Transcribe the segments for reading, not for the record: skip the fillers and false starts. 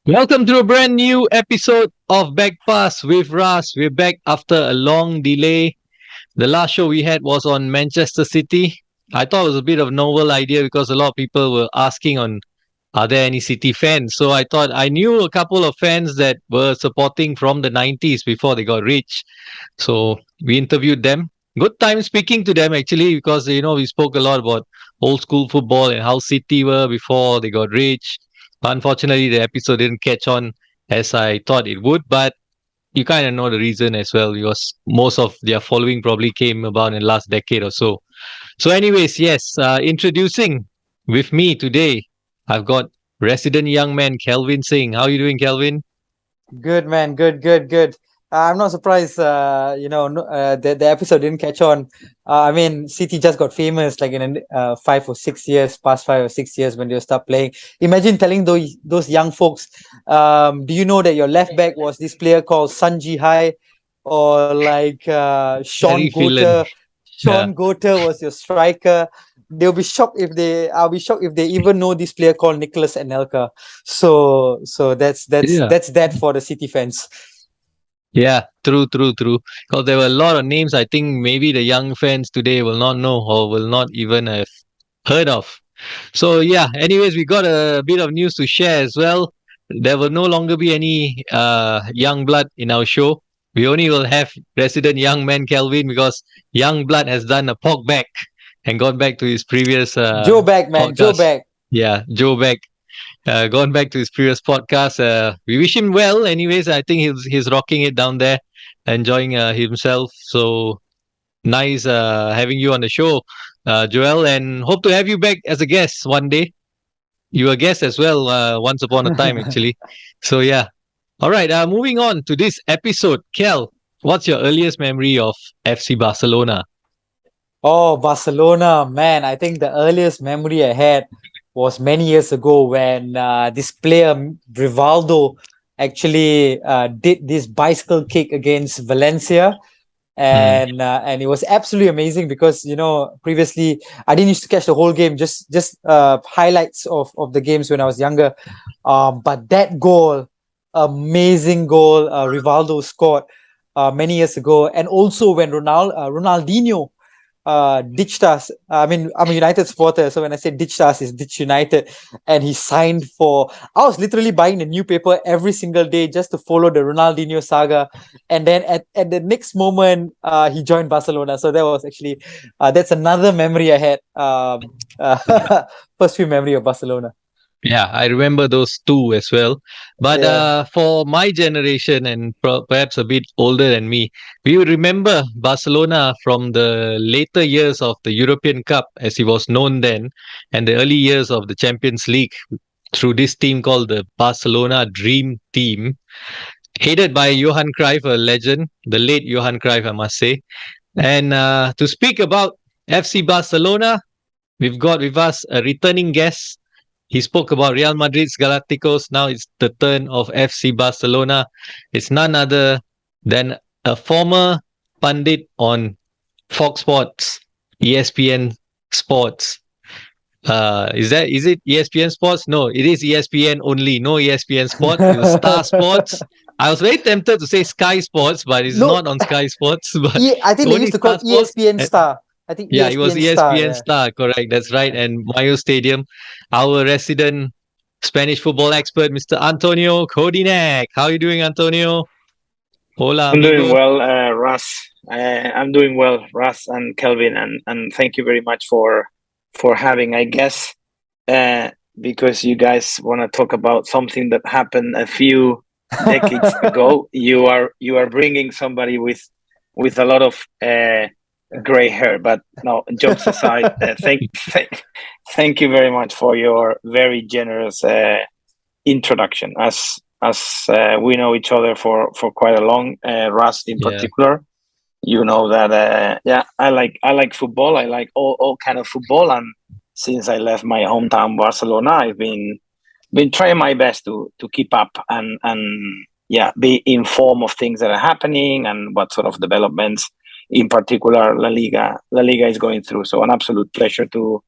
Welcome to a brand new episode of Back Pass with Ras. We're back after a long delay. The last show we had was on Manchester City. I thought it was a bit of a novel idea because a lot of people were asking on are there any City fans? So I thought I knew a couple of fans that were supporting from the 90s before they got rich. So we interviewed them. Good time speaking to them actually because we spoke a lot about old school football and how City were before they got rich. Unfortunately, the episode didn't catch on as I thought it would, but you kind of know the reason as well because most of their following probably came about in the last decade or so. So, anyways, yes, introducing with me today, I've got resident young man Kelvin Singh. How are you doing, Kelvin? Good man, good. I'm not surprised. The episode didn't catch on. I mean, City just got famous like in 5 or 6 years, past 5 or 6 years when they start playing. Imagine telling those young folks, do you know that your left back was this player called Sanji Hai, or like Harry Phelan. Yeah. Sean Goater was your striker. They'll be shocked if they. I'll be shocked if they even know this player called Nicholas Anelka. So that's that's Yeah. that's that for the City fans. Yeah, true. Because there were a lot of names I think maybe the young fans today will not know or will not even have heard of. So yeah, anyways, we got a bit of news to share as well. There will no longer be any young blood in our show. We only will have resident young man Kelvin because young blood has done a pork back and gone back to his previous Joe back, man. Joe podcast. back. Yeah, Joe back. Gone back to his previous podcast. We wish him well. Anyways, I think he's rocking it down there, enjoying himself. So nice having you on the show, Joel, and hope to have you back as a guest one day. You were a guest as well once upon a time, actually. So yeah. All right. Moving on to this episode, Kel. What's your earliest memory of FC Barcelona? Oh, Barcelona, man. I think the earliest memory I had was many years ago when this player, Rivaldo, actually did this bicycle kick against Valencia. Hmm. And it was absolutely amazing because previously I didn't used to catch the whole game, just highlights of the games when I was younger. But that goal, amazing goal, Rivaldo scored many years ago, and also when Ronaldinho ditched us. I mean, I'm a United supporter, so when I say ditched us, it's ditched United. And he signed for. I was literally buying the newspaper every single day just to follow the Ronaldinho saga. And then at the next moment, he joined Barcelona. So that was actually that's another memory I had. First few memory of Barcelona. Yeah, I remember those two as well. But Yeah. for my generation and perhaps a bit older than me, we would remember Barcelona from the later years of the European Cup, as it was known then, and the early years of the Champions League through this team called the Barcelona Dream Team, headed by Johan Cruyff, a legend, the late Johan Cruyff, I must say. And to speak about FC Barcelona, we've got with us a returning guest. He spoke about Real Madrid's Galacticos. Now it's the turn of FC Barcelona. It's none other than a former pundit on Fox Sports, ESPN Sports. Is it ESPN Sports? No, it is ESPN only. No ESPN Sports. It's Star Sports. I was very tempted to say Sky Sports, but it's No, not on Sky Sports. But I think they only used to call Star Sports. ESPN Star. I think Yeah, it was ESPN Star. ESPN Yeah. Star, correct. That's right. And Mio Stadium, our resident Spanish football expert, Mr. Antonio Codinach. How are you doing, Antonio? Hola, I'm doing amigo. well, Russ. I'm doing well, Russ and Kelvin, and thank you very much for having. I guess because you guys want to talk about something that happened a few decades ago, you are bringing somebody with a lot of gray hair. But no, jokes aside, thank you very much for your very generous introduction. As we know each other for quite a long, Russ in Yeah. particular, you know that yeah, I like football. I like all kind of football, and since I left my hometown Barcelona, I've been trying my best to keep up and yeah, be informed of things that are happening and what sort of developments, in particular La Liga is going through. So an absolute pleasure to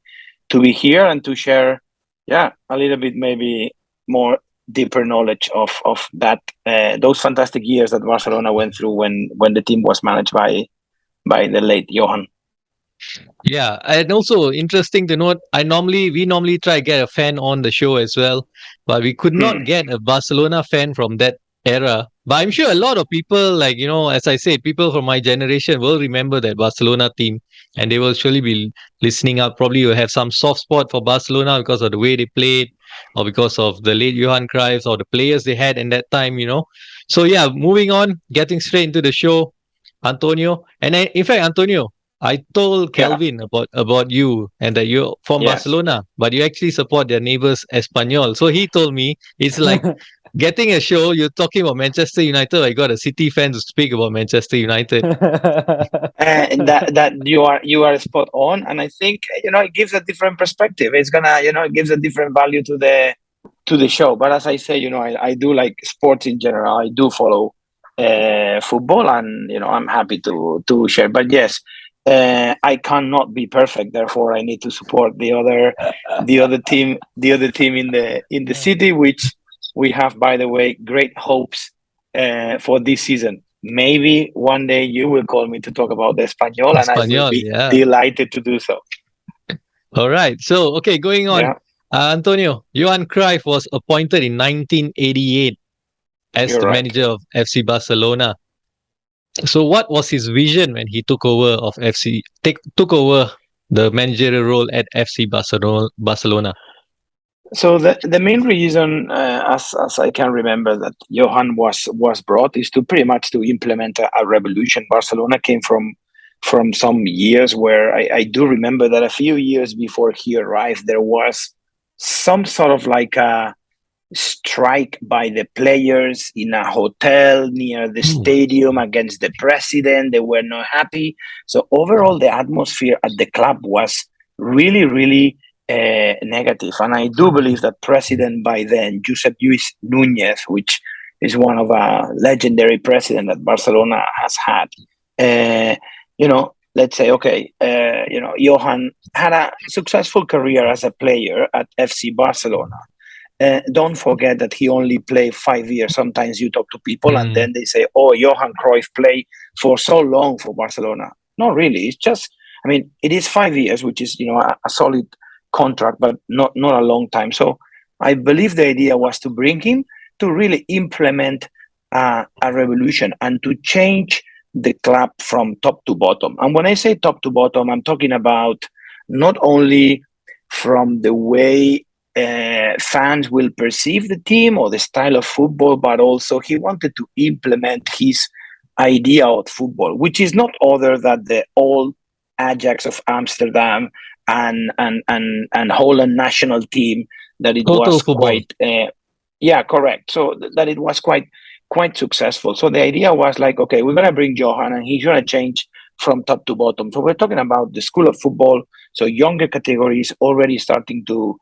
be here and to share, yeah, a little bit maybe more deeper knowledge of that those fantastic years that Barcelona went through when the team was managed by the late Johan. Yeah, and also interesting to note, we normally try to get a fan on the show as well, but we could not get a Barcelona fan from that era. But I'm sure a lot of people, like, as I say, people from my generation will remember that Barcelona team, and they will surely be listening up. Probably will have some soft spot for Barcelona because of the way they played, or because of the late Johan Cruyff or the players they had in that time. So yeah, moving on, getting straight into the show, Antonio, and in fact, Antonio, I told Yeah. Kelvin about you and that you're from Yes. Barcelona, but you actually support their neighbors Espanyol. So he told me it's like getting a show, you're talking about Manchester United, I got a City fan to speak about Manchester United. And that you are spot on, and I think it gives a different perspective. It's gonna it gives a different value to the show. But as I say, I do like sports in general. I do follow football, and I'm happy to share. But yes, I cannot be perfect. Therefore, I need to support the other team in the city, which we have, by the way, great hopes for this season. Maybe one day you will call me to talk about the Espanyol, and I will Espanyol, be yeah. delighted to do so. All right. So, okay, going on. Yeah. Antonio, Johan Cruyff was appointed in 1988 as You're the right. manager of FC Barcelona. So, what was his vision when he took over took over the managerial role at FC Barcelona? So the main reason, as I can remember, that Johan was brought is to pretty much to implement a revolution. Barcelona came from some years where I do remember that a few years before he arrived, there was some sort of like a strike by the players in a hotel near the stadium against the president. They were not happy. So overall, the atmosphere at the club was really, really negative. And I do believe that president by then, Josep Lluís Núñez, which is one of a legendary president that Barcelona has had, let's say, okay, Johan had a successful career as a player at FC Barcelona. Don't forget that he only played 5 years. Sometimes you talk to people and then they say, oh, Johan Cruyff played for so long for Barcelona. Not really. It's just, it is 5 years, which is, a solid contract, but not a long time. So I believe the idea was to bring him to really implement a revolution and to change the club from top to bottom. And when I say top to bottom, I'm talking about not only from the way fans will perceive the team or the style of football, but also he wanted to implement his idea of football, which is not other than the old Ajax of Amsterdam and Holland national team, that it Total was football. quite correct. So that it was quite successful. So the idea was like, okay, we're gonna bring Johan and he's gonna change from top to bottom. So we're talking about the school of football, so younger categories already starting to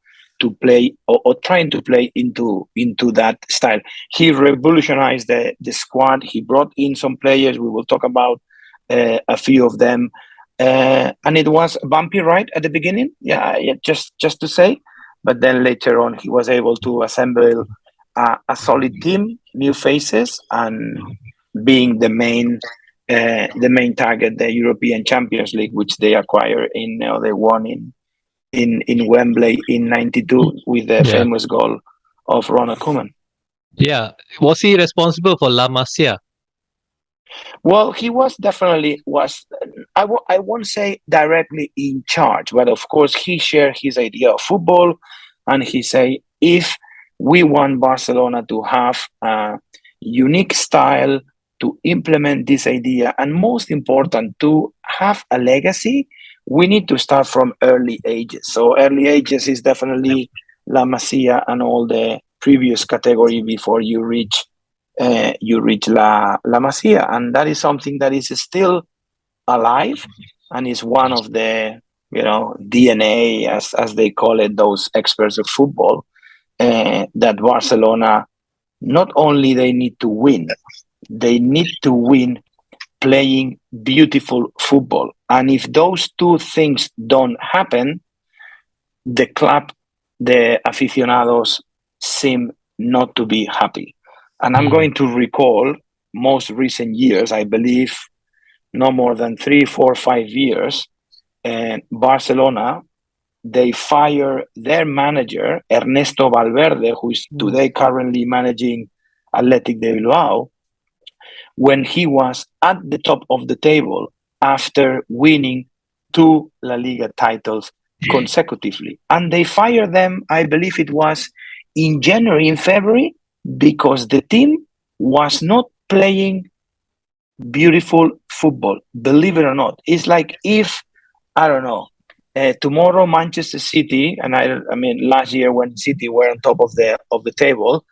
play or trying to play into that style. He revolutionized the squad. He brought in some players. We will talk about a few of them. And it was a bumpy ride at the beginning, just to say. But then later on, he was able to assemble a solid team, new faces, and being the main target, the European Champions League, which they acquired they won in Wembley in '92 with the famous goal of Ronald Koeman. Yeah, was he responsible for La Masia? Well, he was definitely I won't say directly in charge, but of course he shared his idea of football, and he say, if we want Barcelona to have a unique style, to implement this idea, and most important, to have a legacy, we need to start from early ages. So early ages is definitely La Masia and all the previous category before you reach La Masia, and that is something that is still alive and is one of the DNA, as they call it, those experts of football, that Barcelona not only they need to win, they need to win playing beautiful football. And if those two things don't happen, the club, the aficionados seem not to be happy. And I'm going to recall most recent years, I believe no more than 3, 4, 5 years, and Barcelona, they fire their manager, Ernesto Valverde, who is today currently managing Athletic de Bilbao, when he was at the top of the table after winning 2 La Liga titles consecutively. And they fired them, I believe it was in January, in February, because the team was not playing beautiful football, believe it or not. It's like if, I don't know, tomorrow Manchester City, and I mean last year when City were on top of the table,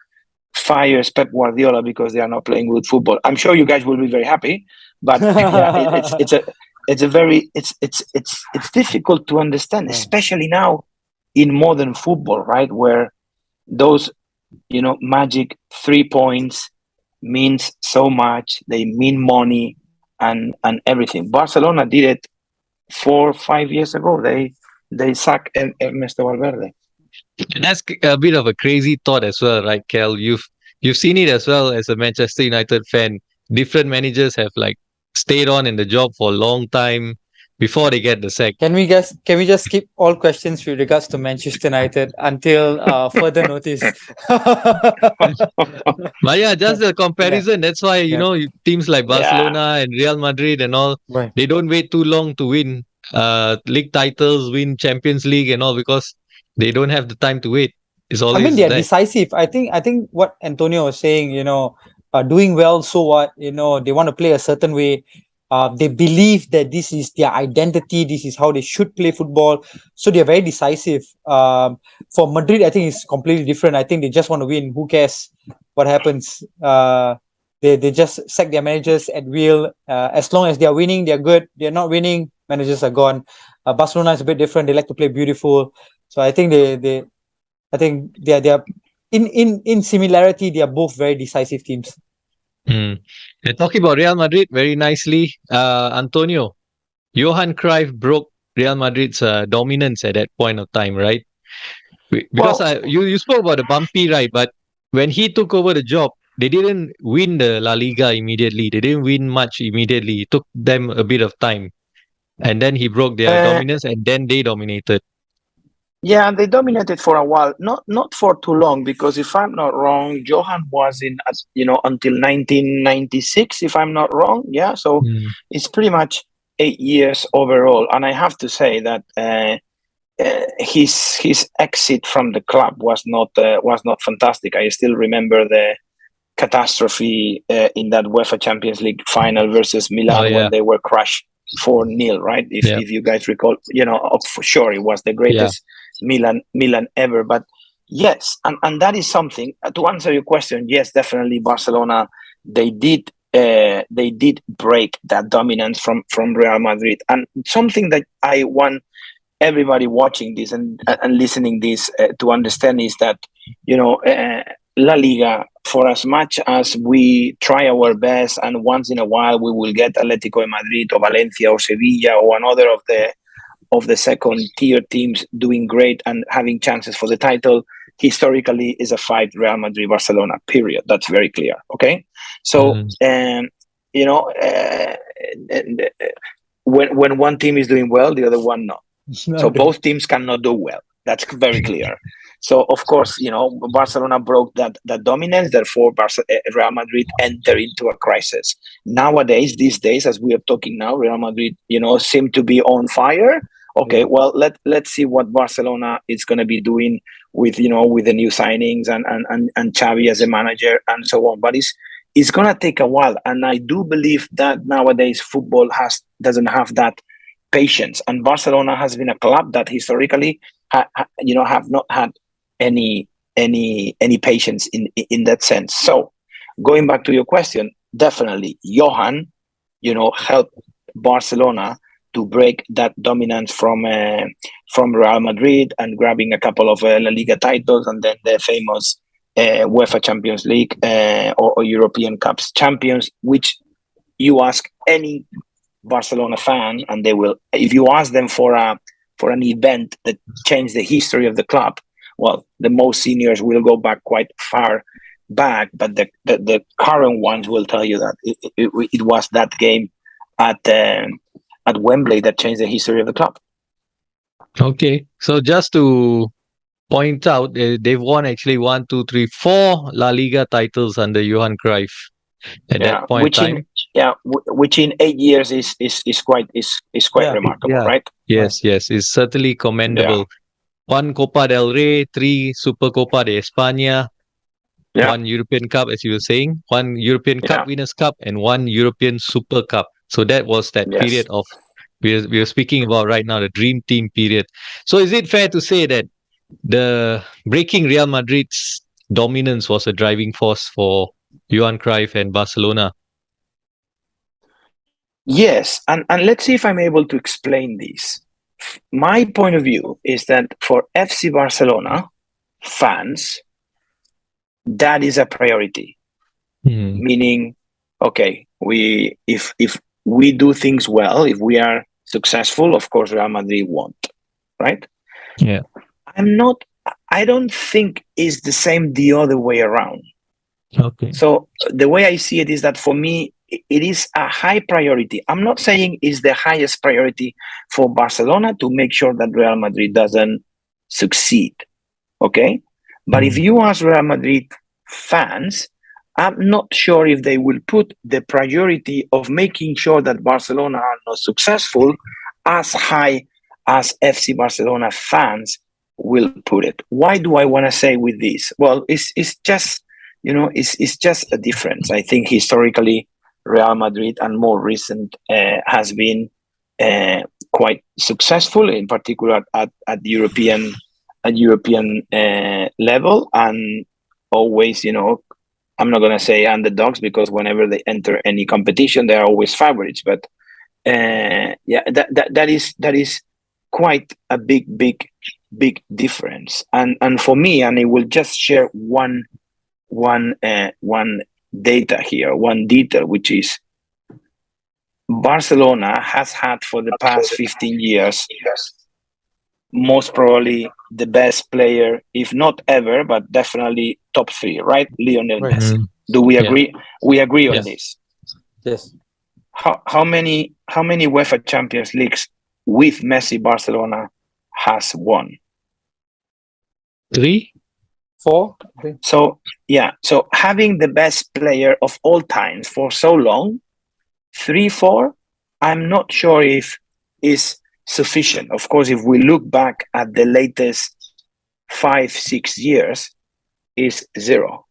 fires Pep Guardiola because they are not playing good football. I'm sure you guys will be very happy, but yeah, it's difficult to understand, especially now in modern football, right, where those magic 3 points means so much. They mean money and everything. Barcelona did it 4 or 5 years ago. They sacked Ernesto Valverde. And that's a bit of a crazy thought as well, right, Kel? You've seen it as well as a Manchester United fan. Different managers have like stayed on in the job for a long time before they get the sack. Can we just skip all questions with regards to Manchester United until further notice? But yeah, just the comparison. That's why teams like Barcelona and Real Madrid and all, Right. they don't wait too long to win league titles, win Champions League and all, because they don't have the time to wait. It's always I mean, they're there. decisive. I think what Antonio was saying, doing well, so what? They want to play a certain way. They believe that this is their identity. This is how they should play football. So they're very decisive. For Madrid, I think it's completely different. I think they just want to win. Who cares what happens? They just sack their managers at will. As long as they're winning, they're good. They're not winning, managers are gone. Barcelona is a bit different. They like to play beautiful. So I think they are in similarity. They are both very decisive teams. And talking about Real Madrid very nicely, Antonio, Johan Cruyff broke Real Madrid's dominance at that point of time, right? Because you spoke about the bumpy ride, but when he took over the job, they didn't win the La Liga immediately. They didn't win much immediately. It took them a bit of time. And then he broke their dominance, and then they dominated. Yeah, they dominated for a while, not for too long, because if I'm not wrong, Johan was in until 1996, if I'm not wrong. Yeah, so it's pretty much 8 years overall, and I have to say that his exit from the club was not fantastic. I still remember the catastrophe in that UEFA Champions League final versus Milan when they were crushed 4-0, right? If you guys recall, for sure it was the greatest Milan ever. But yes, and that is something to answer your question. Yes, definitely Barcelona, they did break that dominance from Real Madrid. And something that I want everybody watching this and listening this to understand is that La Liga, for as much as we try our best, and once in a while we will get Atletico de Madrid or Valencia or Sevilla or another of the second tier teams doing great and having chances for the title, historically is a fight Real Madrid Barcelona, period. That's very clear. Okay, so when one team is doing well, the other one not. So both teams cannot do well. That's very clear. So of course, Barcelona broke that dominance. Therefore, Real Madrid entered into a crisis. Nowadays, these days, as we are talking now, Real Madrid, seem to be on fire. Okay, well, let's see what Barcelona is going to be doing with with the new signings and Xavi as a manager and so on. But it's going to take a while, and I do believe that nowadays football doesn't have that patience, and Barcelona has been a club that historically have not had any patience in that sense. So going back to your question, definitely Johan helped Barcelona to break that dominance from Real Madrid and grabbing a couple of La Liga titles, and then the famous UEFA Champions League or European Cups champions, which you ask any Barcelona fan and they will, if you ask them for an event that changed the history of the club, well, the most seniors will go back quite far back, but the current ones will tell you that it was that game at Wembley that changed the history of the club. Okay, so just to point out, they've won actually 4 La Liga titles under Johan Cruyff at that point in time. Which in 8 years is quite remarkable, right? Yes, it's certainly commendable. 1 Copa del Rey, 3 Supercopa de España, 1 European Cup, as you were saying, 1 European Cup Winners' Cup, and 1 European Super Cup. So that was that period of we are speaking about right now, the dream team period. So is it fair to say that the breaking Real Madrid's dominance was a driving force for Johan Cruyff and Barcelona? Yes, and let's see if I'm able to explain this. My point of view is that for FC Barcelona fans, that is a priority. Meaning, okay, if we do things well, if we are successful, of course Real Madrid won't, right? Yeah. I don't think it's the same the other way around. Okay. So the way I see it is that for me, it is a high priority. I'm not saying it's the highest priority for Barcelona to make sure that Real Madrid doesn't succeed. Okay? But if you ask Real Madrid fans, I'm not sure if they will put the priority of making sure that Barcelona are not successful as high as FC Barcelona fans will put it. Why do I want to say with this? Well, it's just, it's just a difference. I think historically, Real Madrid and more recent has been quite successful, in particular at European level, and always, I'm not going to say underdogs, because whenever they enter any competition, they are always favorites. But that is quite a big difference. And for me, and I will just share one data here, one detail, which is Barcelona has had for the past 15 years most probably the best player, if not ever, but definitely top 3, right? Lionel Messi. Do we agree? We agree on this. Yes. How many UEFA Champions Leagues with Messi Barcelona has won? 3? 4? So having the best player of all times for so long, 3, 4, I'm not sure if is sufficient. Of course, if we look back at the latest 5, 6 years, is 0.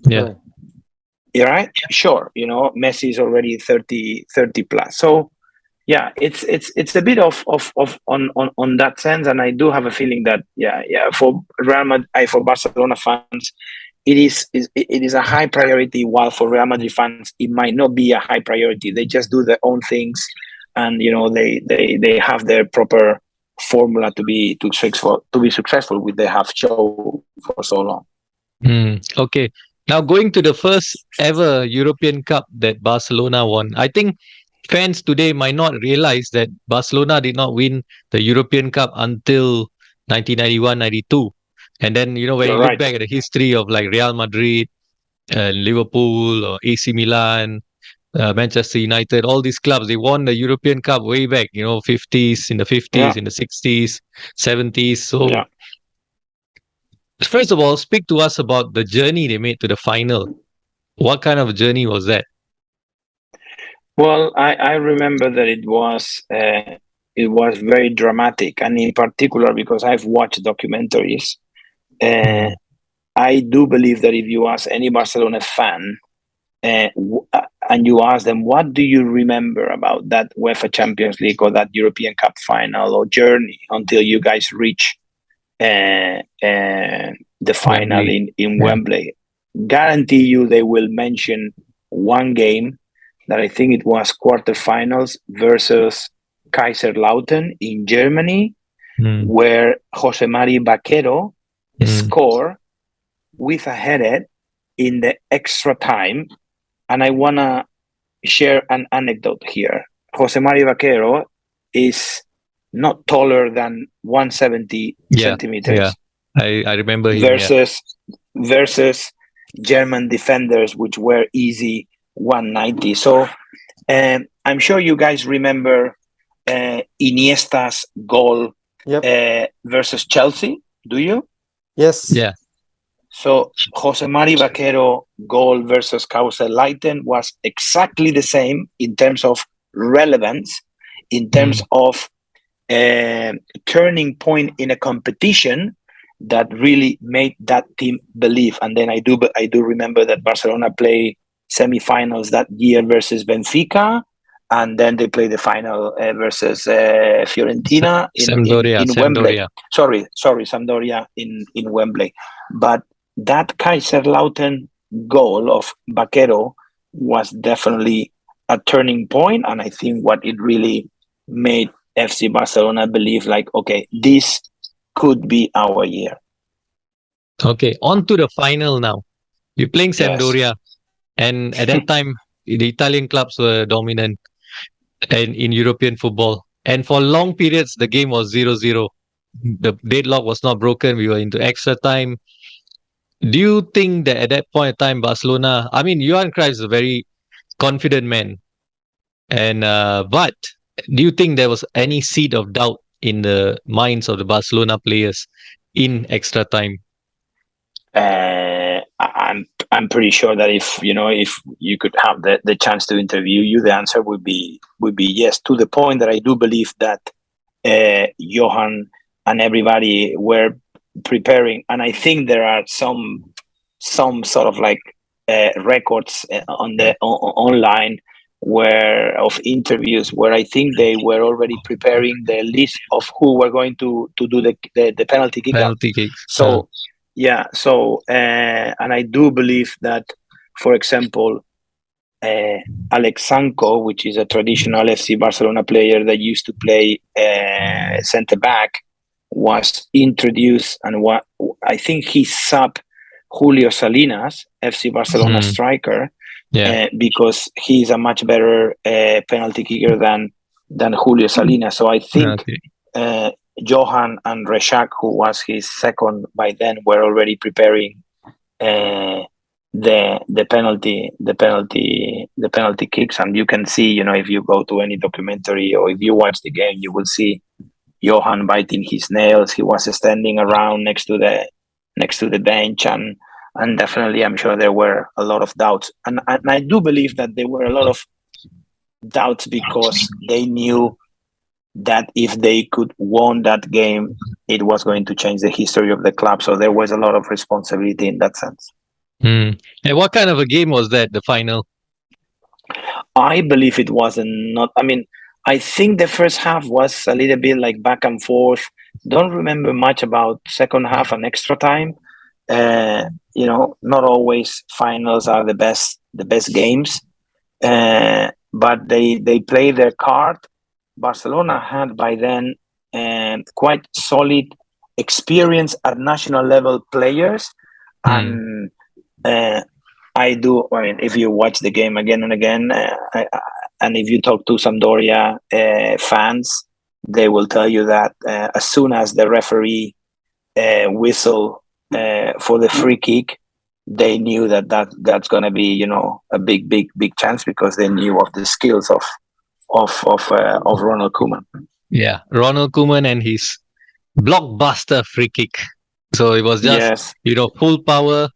Yeah. You're right. Sure. Messi is already 30 plus. So yeah, it's a bit of on that sense, and I do have a feeling that for Real Madrid, for Barcelona fans, it is a high priority, while for Real Madrid fans it might not be a high priority. They just do their own things, and they have their proper formula to be successful, which they have shown for so long. Okay. Now going to the first ever European Cup that Barcelona won. I think fans today might not realize that Barcelona did not win the European Cup until 1991-92. And then, when you look back at the history of like Real Madrid, Liverpool, or AC Milan, Manchester United, all these clubs, they won the European Cup way back, 50s, in the 50s, in the 60s, 70s. So first of all, speak to us about the journey they made to the final. What kind of journey was that? Well, I remember that it was very dramatic, and in particular because I've watched documentaries. I do believe that if you ask any Barcelona fan and you ask them, what do you remember about that UEFA Champions League or that European Cup final or journey until you guys reach the final in Wembley? Guarantee you they will mention one game that I think it was quarterfinals versus Kaiserslautern in Germany, where Jose Mari Vaquero scored with a header in the extra time. And I want to share an anecdote here. Jose Mari Vaquero is not taller than 170 centimeters. I remember him. Yeah. versus German defenders, which were easy 190. So I'm sure you guys remember Iniesta's goal Yep. versus Chelsea. Do you? Yes. Yeah. So Jose Mari Vaquero goal versus Leiten was exactly the same in terms of relevance, in terms of turning point in a competition that really made that team believe. And then I do remember that Barcelona played semi-finals that year versus Benfica, and then they played the final versus Fiorentina in Wembley. Sampdoria. Sorry, Sampdoria in Wembley. But that Kaiserslautern goal of Vaquero was definitely a turning point, and I think what it really made FC Barcelona believe, like, okay, this could be our year. Okay, on to the final now. You're playing Yes. Sampdoria, and at that time, the Italian clubs were dominant and in European football. And for long periods, the game was 0-0. The deadlock was not broken. We were into extra time. Do you think that at that point in time, Barcelona, I mean, Johan Cruyff is a very confident man. And but do you think there was any seed of doubt in the minds of the Barcelona players in extra time? I'm pretty sure that if you could have the chance to interview you, the answer would be yes. To the point that I do believe that Johan and everybody were preparing, and I think there are some sort of like records on the online of interviews where I think they were already preparing the list of who were going to do the penalty kick. Penalty kicks. So yeah, so and I do believe that, for example, Alex Sanko, which is a traditional FC Barcelona player that used to play centre back, was introduced, and what I think he subbed Julio Salinas, FC Barcelona striker, because he's a much better penalty kicker than Julio Salinas. So I think Johan and Reshak, who was his second by then, were already preparing the penalty kicks. And you can see, if you go to any documentary or if you watch the game, you will see Johan biting his nails. He was standing around next to the bench, and definitely I'm sure there were a lot of doubts, and I do believe that there were a lot of doubts because they knew that if they could won that game, it was going to change the history of the club. So there was a lot of responsibility in that sense. And what kind of a game was that, the final? I believe it wasn't not. I mean, I think the first half was a little bit like back and forth. Don't remember much about second half and extra time. Not always finals are the best games, but they play their card. Barcelona had by then quite solid experience at national level players, and I mean, if you watch the game again and again, and if you talk to Sampdoria fans, they will tell you that as soon as the referee whistle for the free kick, they knew that's going to be a big chance, because they knew of the skills of Ronald Koeman. Yeah, Ronald Koeman and his blockbuster free kick. So it was just full power.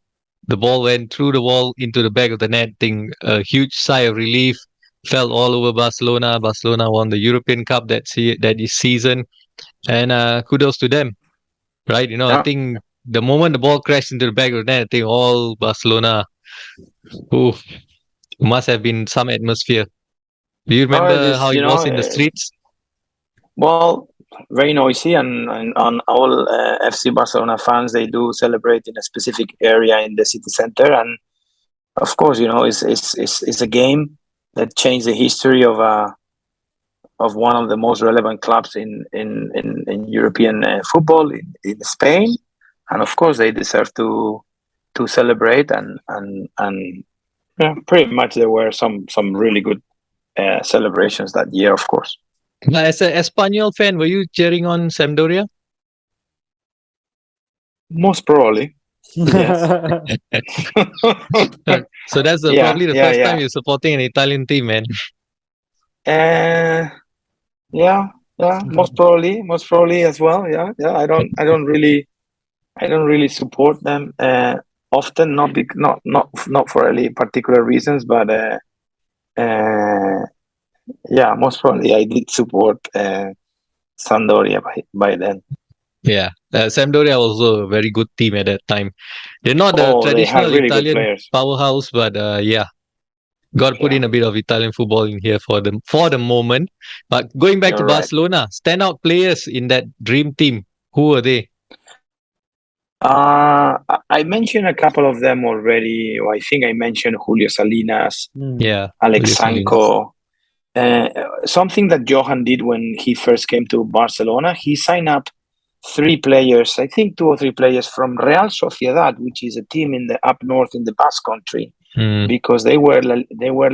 The ball went through the wall into the back of the net. A huge sigh of relief fell all over Barcelona. Barcelona won the European Cup that season, and kudos to them, right? I think the moment the ball crashed into the back of the net, I think all Barcelona, must have been some atmosphere. Do you remember how it was in the streets? Well, very noisy, and on all FC Barcelona fans, they do celebrate in a specific area in the city center, and of course, it's a game that changed the history of one of the most relevant clubs in European football in Spain, and of course they deserve to celebrate, and pretty much there were some really good celebrations that year, of course. As an Espanyol fan, were you cheering on Sampdoria? Most probably. Yes. So that's probably the first time you're supporting an Italian team, man. Yeah, most probably as well. Yeah. I don't really support them often, not for any particular reasons, but yeah, most probably I did support Sampdoria by then. Yeah, Sampdoria also a very good team at that time. They're not the They have traditional really good Italian players. powerhouse, but yeah, got to put in a bit of Italian football in here for the moment. But going back to Barcelona, standout players in that dream team, who are they? I mentioned a couple of them already. I think I mentioned Julio Salinas, Yeah, Alex Sanko. Something that Johan did when he first came to Barcelona, he signed up 3 players, I think 2 or 3 players from Real Sociedad, which is a team in the up north in the Basque Country, because they were La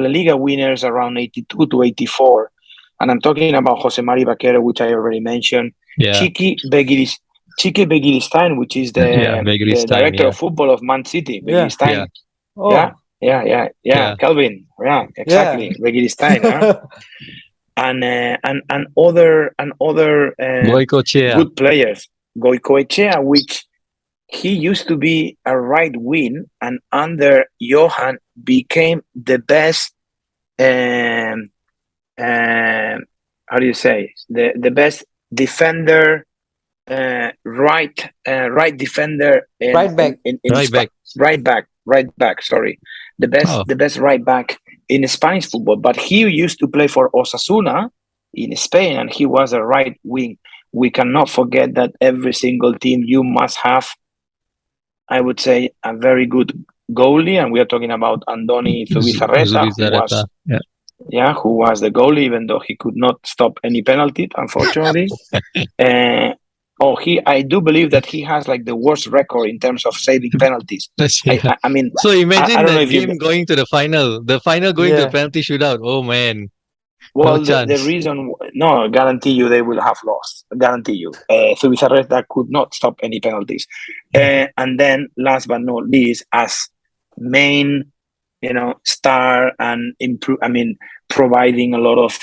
Liga winners around 82 to 84. And I'm talking about Jose Mari Vaquero, which I already mentioned. Yeah. Chiqui Begiristain, which is the director of football of Man City. Begiristain. Yeah. Kelvin. Yeah, exactly. Begiristain. And other good players. Goicoechea, which he used to be a right wing, and under Johan became the best. How do you say the best defender? Right defender. Right back. Sorry, the best right back in Spanish football. But he used to play for Osasuna in Spain, and he was a right wing. We cannot forget that every single team you must have, I would say, a very good goalie, and we are talking about Andoni Zubizarreta, who was the goalie, even though he could not stop any penalty, unfortunately. I do believe that he has like the worst record in terms of saving penalties. I mean, so imagine that game going to the final. The final going to a penalty shootout. Oh man. Well, the reason, guarantee you they will have lost. Guarantee you. Zubizarreta could not stop any penalties. And then, last but not least, as main, star and providing a lot of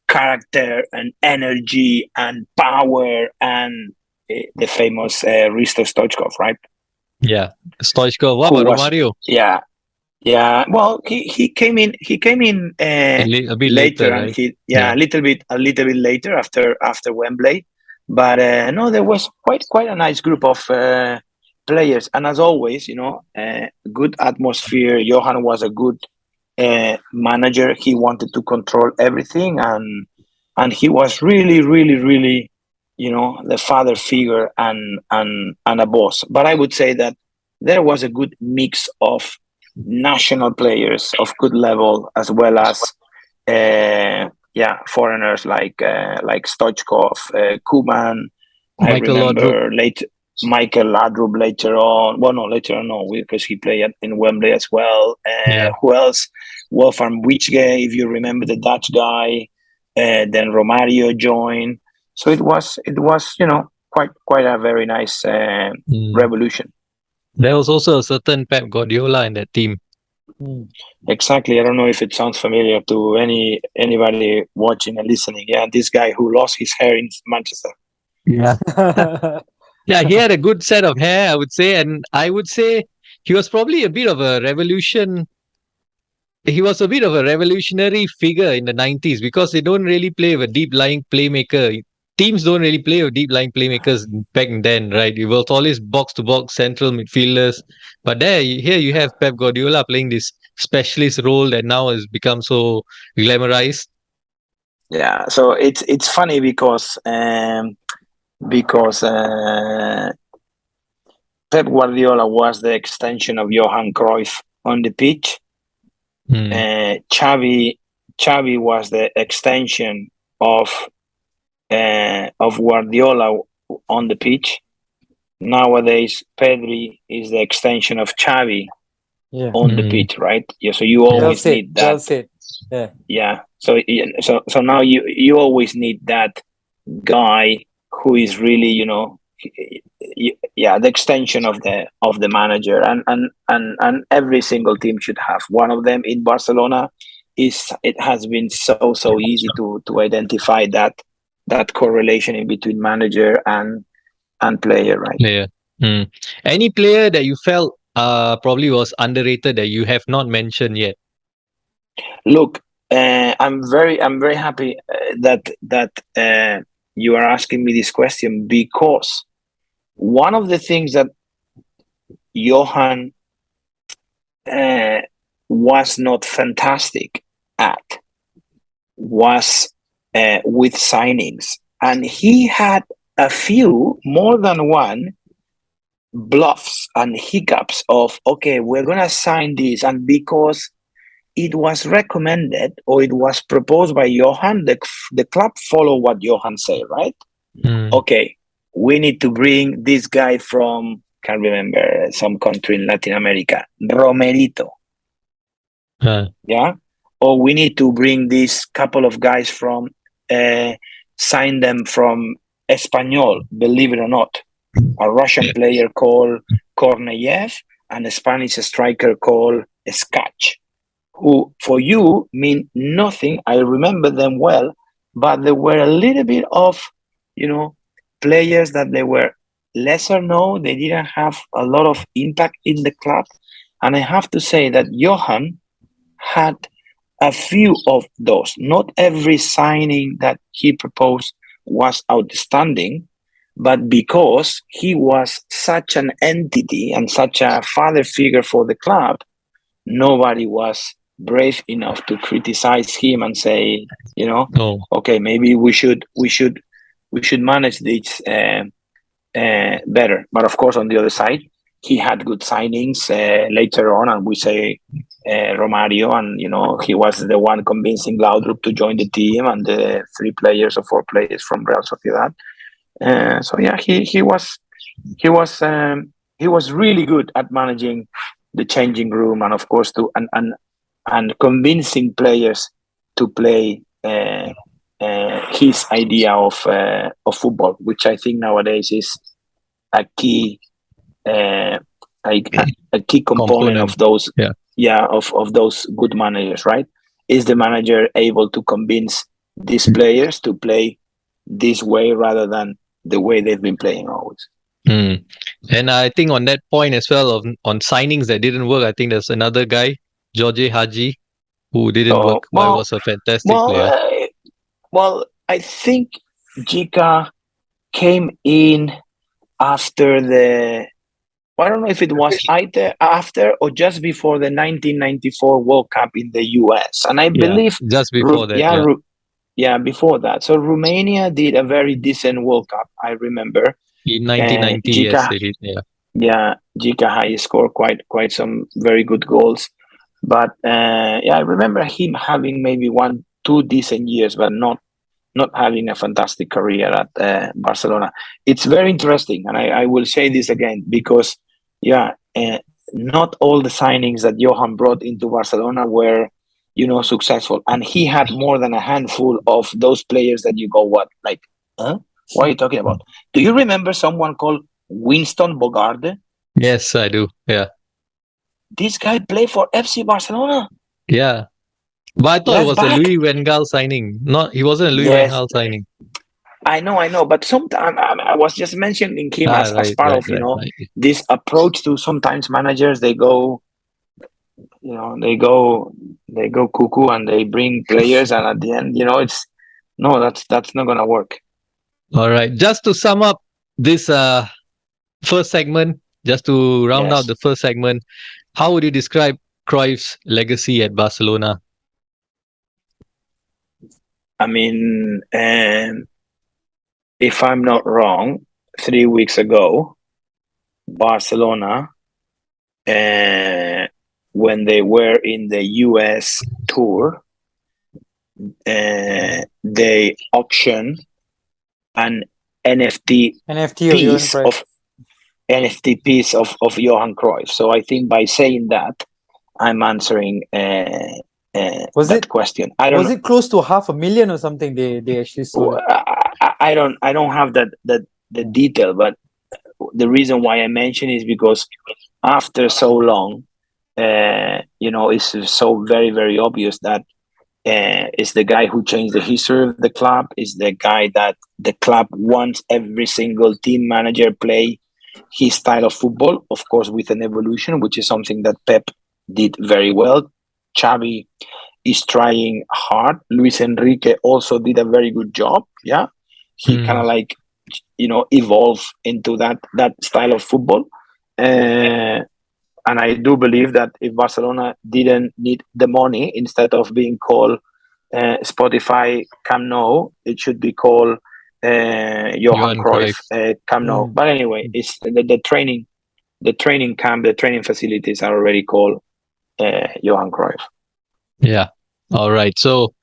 character and energy and power, and the famous Risto Stoichkov, right? Yeah, Stoichkov. What about Romario? Yeah. Well, he came in. He came in a bit later, and right? a little bit later after Wembley. But no, there was quite a nice group of players, and as always, good atmosphere. Johan was a good manager. He wanted to control everything, and he was really, really, really, the father figure and a boss. But I would say that there was a good mix of national players of good level, as well as foreigners like Stoichkov, Koeman. I remember Michael Laudrup later on. Well, no, later on, no, because he played in Wembley as well. Who else? Wolfram Wijge, if you remember, the Dutch guy. Then Romario joined. So it was quite a very nice revolution. There was also a certain Pep Guardiola in that team. Exactly. I don't know if it sounds familiar to anybody watching and listening. Yeah, this guy who lost his hair in Manchester. Yeah. Yeah, he had a good set of hair, I would say, and I would say he was probably a bit of a revolution. He was a bit of a revolutionary figure in the 90s, because they don't really play with a deep-lying playmaker. Teams don't really play with deep-lying playmakers back then, right? It was always box-to-box central midfielders. But here you have Pep Guardiola playing this specialist role that now has become so glamorized. Yeah, so it's funny because Pep Guardiola was the extension of Johan Cruyff on the pitch. Xavi was the extension of Guardiola on the pitch. Nowadays, Pedri is the extension of Xavi on the pitch, right? Yeah, so you always need that. Well said. Yeah. So now you always need that guy who is really, yeah, the extension of the manager, and every single team should have one of them. In Barcelona, it has been so easy to identify that correlation in between manager and player, right? Player. Any player that you felt probably was underrated that you have not mentioned yet? Look, I'm very happy that you are asking me this question, because one of the things that Johan was not fantastic at was with signings, and he had a few, more than one, bluffs and hiccups of, okay, we're gonna sign this, and because it was recommended or it was proposed by Johan, the club follow what Johan said, right? Okay, we need to bring this guy from, can't remember, some country in Latin America, Romerito. Yeah, or we need to bring this couple of guys from, sign them from Espanyol, believe it or not, a Russian player called Korneyev and a Spanish striker called Skach, who for you mean nothing. I remember them well, but they were a little bit of, players that they were lesser known. They didn't have a lot of impact in the club. And I have to say that Johan had a few of those. Not every signing that he proposed was outstanding, but because he was such an entity and such a father figure for the club, nobody was brave enough to criticize him and say, okay, maybe we should manage this better. But of course, on the other side, he had good signings later on, and we say Romario, and he was the one convincing Laudrup to join the team, and the 3 players or 4 players from Real Sociedad. So yeah, he was really good at managing the changing room, and of course and convincing players to play his idea of football, which I think nowadays is a key component of those of those good managers, right? Is the manager able to convince these players to play this way rather than the way they've been playing always? And I think on that point as well, on signings that didn't work, I think there's another guy, Jorge Haji, who didn't work, but was a fantastic player. Well, I think Jica came in after I don't know if it was either after or just before the 1994 World Cup in the US. And I believe just before that. Before that. So Romania did a very decent World Cup, I remember. In 1990, yes, they did. Yeah, Jica scored quite some very good goals. But I remember him having maybe 1-2 decent years, but not having a fantastic career at Barcelona. It's very interesting, and I will say this again, because not all the signings that Johan brought into Barcelona were successful, and he had more than a handful of those players that you go, what, like, what are you talking about? Do you remember someone called Winston Bogarde? Yes, I do. Yeah, this guy played for FC Barcelona. Yeah, but I thought it was a Louis Van Gaal signing. He wasn't a Louis Van Gaal signing. I know, but sometimes I was just mentioning him as part of this approach to sometimes managers. They go, they go cuckoo, and they bring players, and at the end, that's not gonna work. All right, just to sum up this first segment, just to round out the first segment, how would you describe Cruyff's legacy at Barcelona? I mean, if I'm not wrong, 3 weeks ago, Barcelona, when they were in the US tour, they auctioned an NFT piece of Johan Cruyff. So I think by saying that, I'm answering that question. I don't know. Was it close to 500,000 or something? They actually sold it? I don't have the detail, but the reason why I mention is because after so long, it's so very, very obvious that is the guy who changed the history of the club, is the guy that the club wants every single team manager play his style of football, of course, with an evolution, which is something that Pep did very well. Xavi is trying hard. Luis Enrique also did a very good job. Yeah. He kind of like, evolve into that style of football. And I do believe that if Barcelona didn't need the money, instead of being called Spotify Camp Nou, it should be called Johan Cruyff Camp Nou. But anyway, it's the training camp, the training facilities are already called Johan Cruyff. Yeah. All right. So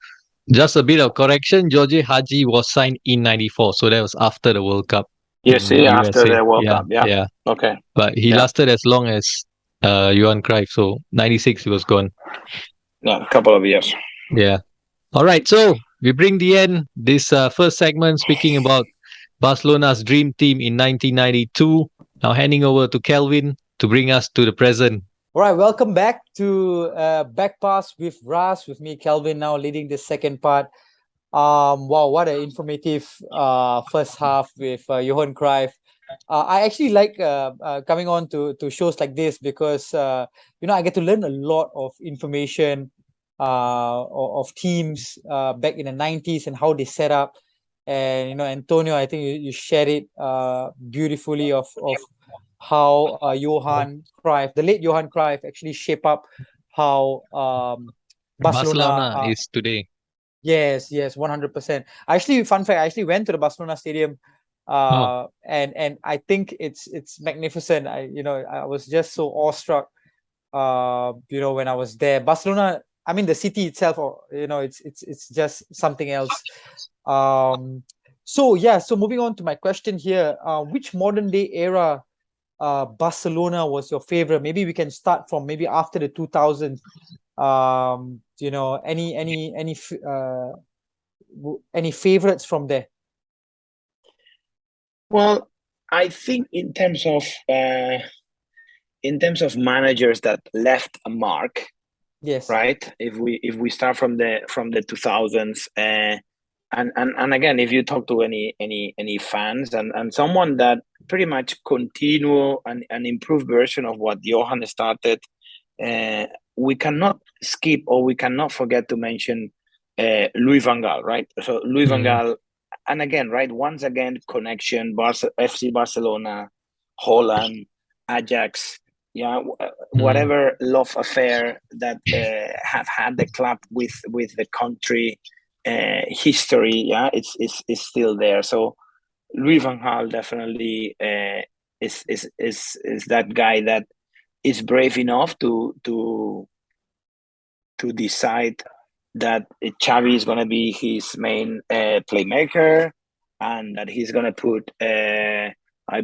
just a bit of correction. Jorge Haji was signed in 94. So that was after the World Cup. Yes, after the World Cup. Yeah. Okay. But he lasted as long as Johan Cruyff. So 96 he was gone. Yeah, a couple of years. Yeah. All right. So we bring the end. This first segment speaking about Barcelona's dream team in 1992. Now handing over to Kelvin to bring us to the present. All right, welcome back to Back Pass with Ras, with me, Kelvin, now leading the second part. Wow, what an informative first half with Johan Cruyff. I actually like coming on to shows like this because I get to learn a lot of information of teams back in the 90s and how they set up. And Antonio, I think you shared it beautifully of how Johan Cruyff, the late Johan Cruyff, actually shape up how Barcelona is today. Yes, 100%. Actually, fun fact, I actually went to the Barcelona Stadium, and I think it's magnificent. I was just so awestruck, when I was there. Barcelona, I mean, the city itself, it's just something else. So moving on to my question here, which modern day era Barcelona was your favorite? Maybe we can start from maybe after the 2000s. Any favorites from there? Well, I think in terms of managers that left a mark, yes, right? If we start from the 2000s, and again, if you talk to any fans and someone that pretty much continue an improved version of what Johan started, we cannot skip or we cannot forget to mention Louis van Gaal, right? So Louis van Gaal, and again, right, once again, connection, FC Barcelona, Holland, Ajax, whatever love affair that have had the club with the country, history, it's still there. So Louis van Gaal definitely is that guy that is brave enough to decide that Xavi is going to be his main playmaker, and that he's going to put, I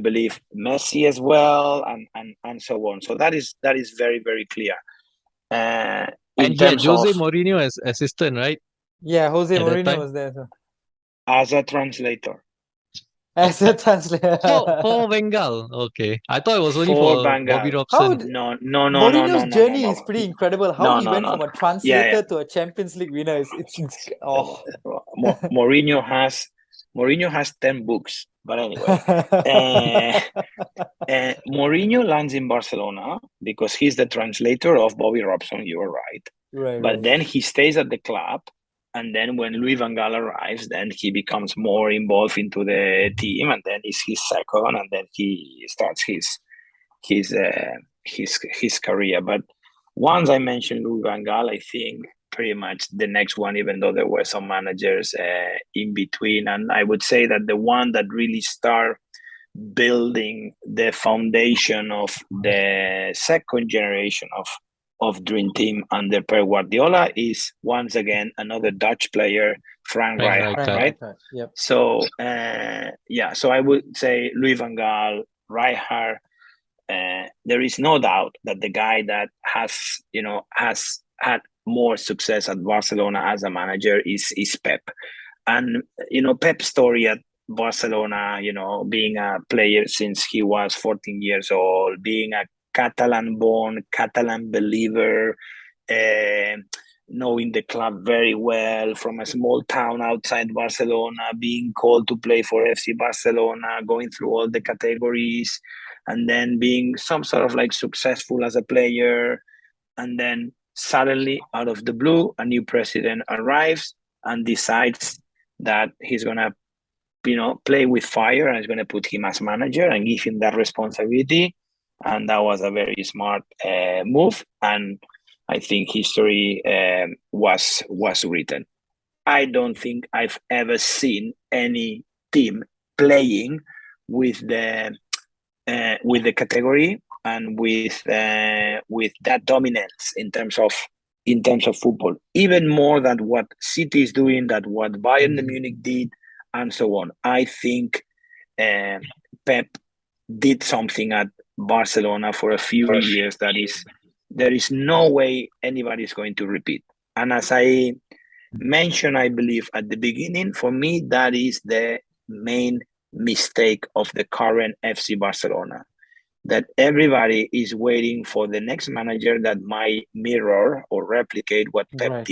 believe, Messi as well, and so on. So that is very, very clear. And he had Jose Mourinho as assistant, right? Yeah, Jose Mourinho was there. So. As a translator. As a translator. For Van Gaal, okay. I thought it was only for Bobby Robson. No. Mourinho's journey is pretty incredible. How he went from a translator to a Champions League winner. Mourinho has 10 books, but anyway, Mourinho lands in Barcelona because he's the translator of Bobby Robson. You are right. But then he stays at the club. And then when Louis van Gaal arrives, then he becomes more involved into the team, and then it's his second, and then he starts his career. But once I mentioned Louis van Gaal, I think pretty much the next one, even though there were some managers in between, and I would say that the one that really started building the foundation of the second generation of Dream Team under Pep Guardiola is once again another Dutch player, Frank Rijkaard, right? Yep. So so I would say Louis van Gaal, Rijkaard. There is no doubt that the guy that has had more success at Barcelona as a manager is Pep, and Pep's story Barcelona, being a player since he was 14 years old, being a Catalan-born, Catalan believer, knowing the club very well, from a small town outside Barcelona, being called to play for FC Barcelona, going through all the categories, and then being some sort of like successful as a player. And then suddenly, out of the blue, a new president arrives and decides that he's going to play with fire, and is going to put him as manager and give him that responsibility. And that was a very smart move. And I think history was written. I don't think I've ever seen any team playing with the category and with that dominance in terms of football, even more than what City is doing, that what Bayern Munich did, and so on. I think Pep did something at Barcelona for a few years that there is no way anybody is going to repeat. And as I mentioned, I believe at the beginning, for me, that is the main mistake of the current FC Barcelona, that everybody is waiting for the next manager that might mirror or replicate what Pep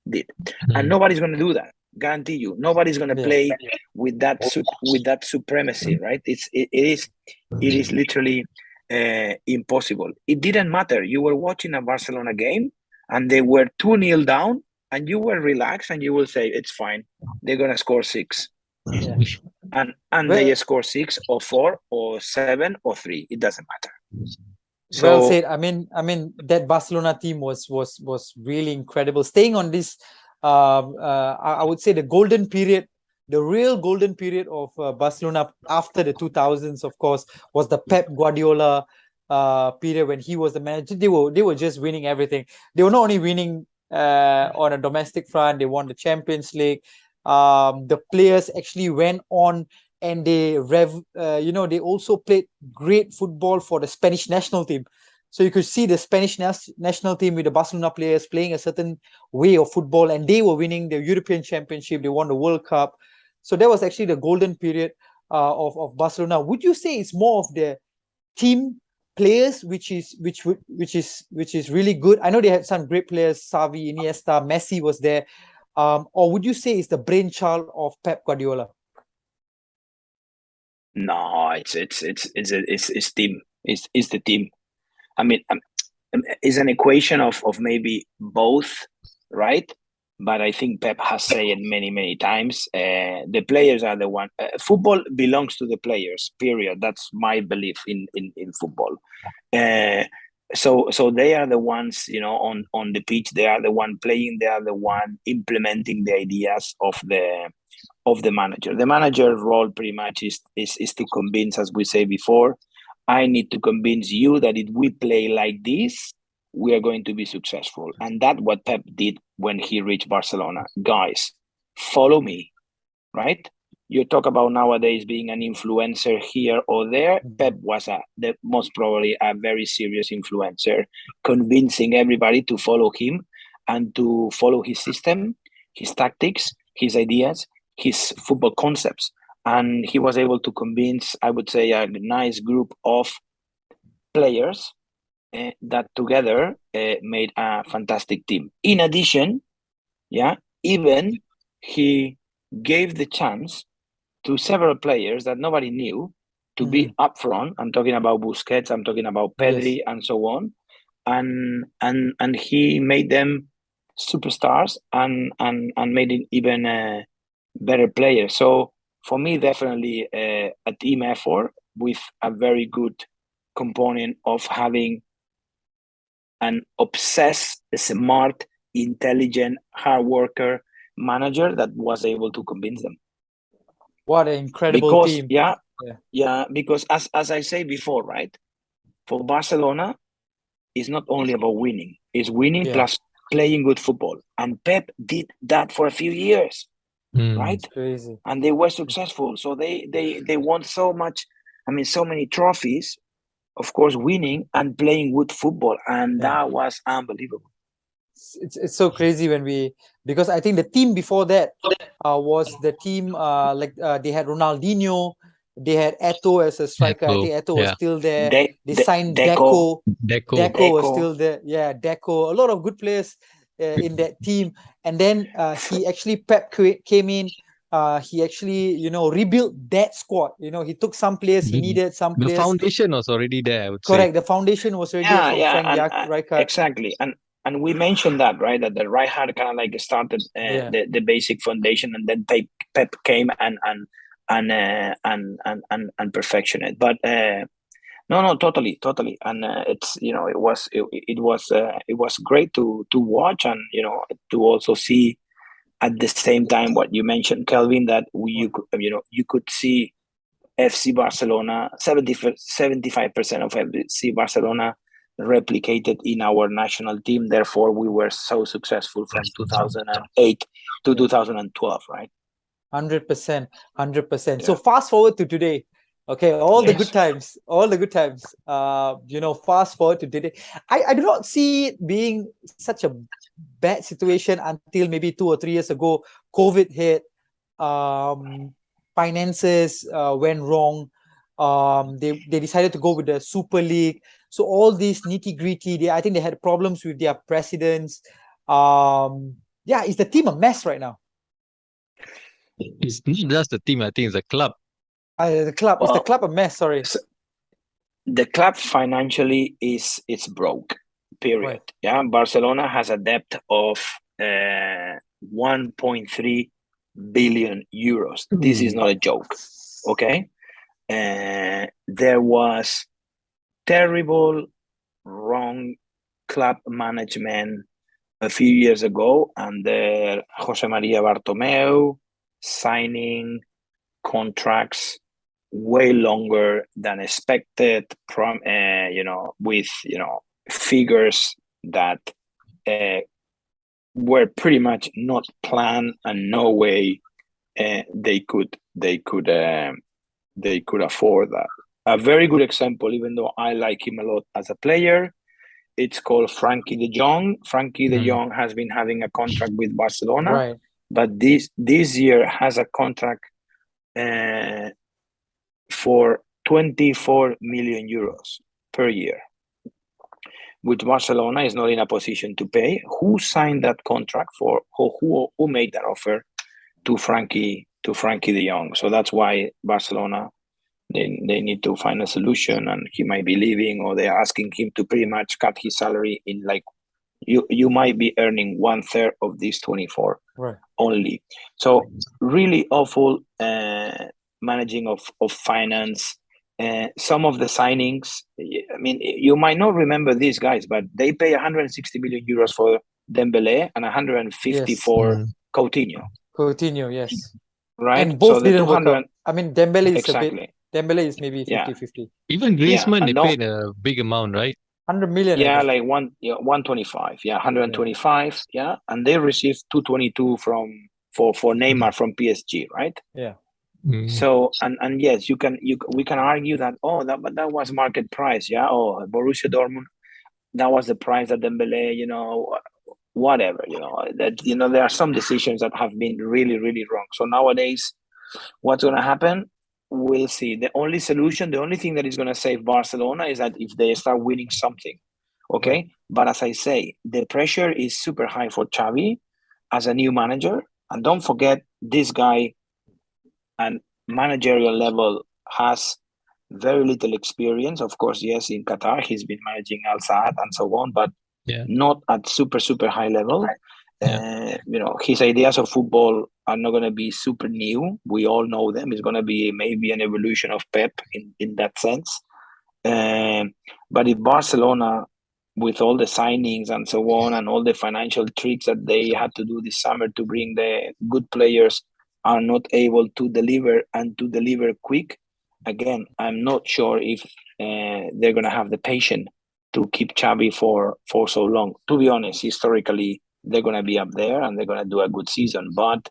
did. And nobody's going to do that. Guarantee you, nobody's going to play with that supremacy, right? It is literally impossible. It didn't matter. You were watching a Barcelona game and they were 2-0 down, and you were relaxed, and you will say, it's fine, they're going to score 6. And they score 6 or 4 or 7 or 3. It doesn't matter. So, well said. I mean, that Barcelona team was really incredible. Staying on this, I would say the golden period, the real golden period of Barcelona after the 2000s, of course, was the Pep Guardiola period when he was the manager. They were just winning everything. They were not only winning on a domestic front, they won the Champions League. The players actually went on and they also played great football for the Spanish national team. So you could see the Spanish national team with the Barcelona players playing a certain way of football, and they were winning the European Championship. They won the World Cup. So that was actually the golden period of Barcelona. Would you say it's more of the team players which is really good? I know they had some great players, Xavi, Iniesta, Messi was there. Or would you say it's the brainchild of Pep Guardiola? No, it's team. It's the team. I mean, it's an equation of maybe both, right? But I think Pep has said it many times. The players are the one. Football belongs to the players. Period. That's my belief in football. So they are the ones, on the pitch. They are the one playing. They are the one implementing the ideas of the manager. The manager role pretty much is to convince, as we say before. I need to convince you that if we play like this, we are going to be successful. And that's what Pep did when he reached Barcelona. Guys, follow me, right? You talk about nowadays being an influencer here or there. Pep was most probably a very serious influencer, convincing everybody to follow him and to follow his system, his tactics, his ideas, his football concepts. And he was able to convince, I would say, a nice group of players that together made a fantastic team. In addition, even he gave the chance to several players that nobody knew to be up front. I'm talking about Busquets, I'm talking about Pedri, and so on. And he made them superstars and made it even better players. So for me, definitely a team effort with a very good component of having an obsessed, smart, intelligent, hard worker manager that was able to convince them. What an incredible team. Because as I say before, right, for Barcelona, it's not only about winning. It's winning plus playing good football. And Pep did that for a few years, right? Crazy. And they were successful. So they won so much, so many trophies, of course, winning and playing good football. And that was unbelievable. It's so crazy because I think the team before that, was the team they had Ronaldinho, they had Eto'o as a striker. I Eto'o, think Eto'o was yeah. still there. They De signed Deco, Deco. Deco was Deco. still there. Yeah, Deco. A lot of good players in that team. And then he actually came in. He actually rebuilt that squad. He took some players he The, needed, some the players. foundation was already there, I would say. Correct. The foundation was already there Yeah, from yeah, Frank and Rijkaard. exactly, and we mentioned that, right? That the right hand kind of like started Yeah. the basic foundation, and then Pep came and perfection it. But no, totally, and it's it was great to watch, and to also see at the same time what you mentioned, Kelvin, that you could see FC Barcelona 75% of FC Barcelona replicated in our national team. Therefore, we were so successful from 2008 to 2012, right? 100%, 100%. Yeah. So fast forward to today. Okay, all the Yes. good times, all the good times. Fast forward to today. I do not see it being such a bad situation until maybe 2 or 3 years ago. COVID hit, finances went wrong. They decided to go with the Super League. So all these nitty gritty, I think they had problems with their presidents. Is the team a mess right now? It's not just the team, I think it's the club. The club. Is the club a mess? Sorry. The club financially it's broke. Period. Right. Yeah, Barcelona has a debt of 1.3 billion euros. This is not a joke. Okay, there was terrible wrong club management a few years ago under Jose Maria Bartomeu, signing contracts way longer than expected, with figures that were pretty much not planned, and no way they could afford that. A very good example, even though I like him a lot as a player, it's called Frankie de Jong. Frankie de Jong has been having a contract with Barcelona, Right. but this year has a contract for 24 million euros per year, which Barcelona is not in a position to pay. Who signed that contract for? Who made that offer to Frankie de Jong? So that's why Barcelona, they need to find a solution, and he might be leaving, or they're asking him to pretty much cut his salary in, like, you might be earning 1/3 of these 24 Right. only. So really awful managing of finance. Some of the signings, I mean, you might not remember these guys, but they pay 160 million euros for Dembele and 150 for Coutinho. Coutinho, yes. Right? And both so the didn't work 200 out. I mean, Dembele is exactly. Dembele is maybe 50-50. Even Griezmann, and they paid a big amount, right? 100 million. Yeah, like 125. Yeah, 125. Yeah, and they received 222 for Neymar from PSG, right? Yeah. So and yes, we can argue that but that was market price. Yeah, Borussia Dortmund, that was the price that Dembele, whatever, that there are some decisions that have been really, really wrong. So nowadays, what's going to happen? We'll see. The only solution, the only thing that is going to save Barcelona is that if they start winning something, okay? Right. But as I say, the pressure is super high for Xavi as a new manager. And don't forget, this guy at managerial level has very little experience. Of course, yes, in Qatar, he's been managing Al Saad and so on, but not at super, super high level. His ideas of football are not going to be super new. We all know them. It's going to be maybe an evolution of Pep in that sense. But if Barcelona, with all the signings and so on, and all the financial tricks that they had to do this summer to bring the good players, are not able to deliver and to deliver quick, again, I'm not sure if they're going to have the patience to keep Xavi for so long. To be honest, historically, they're going to be up there and they're going to do a good season. But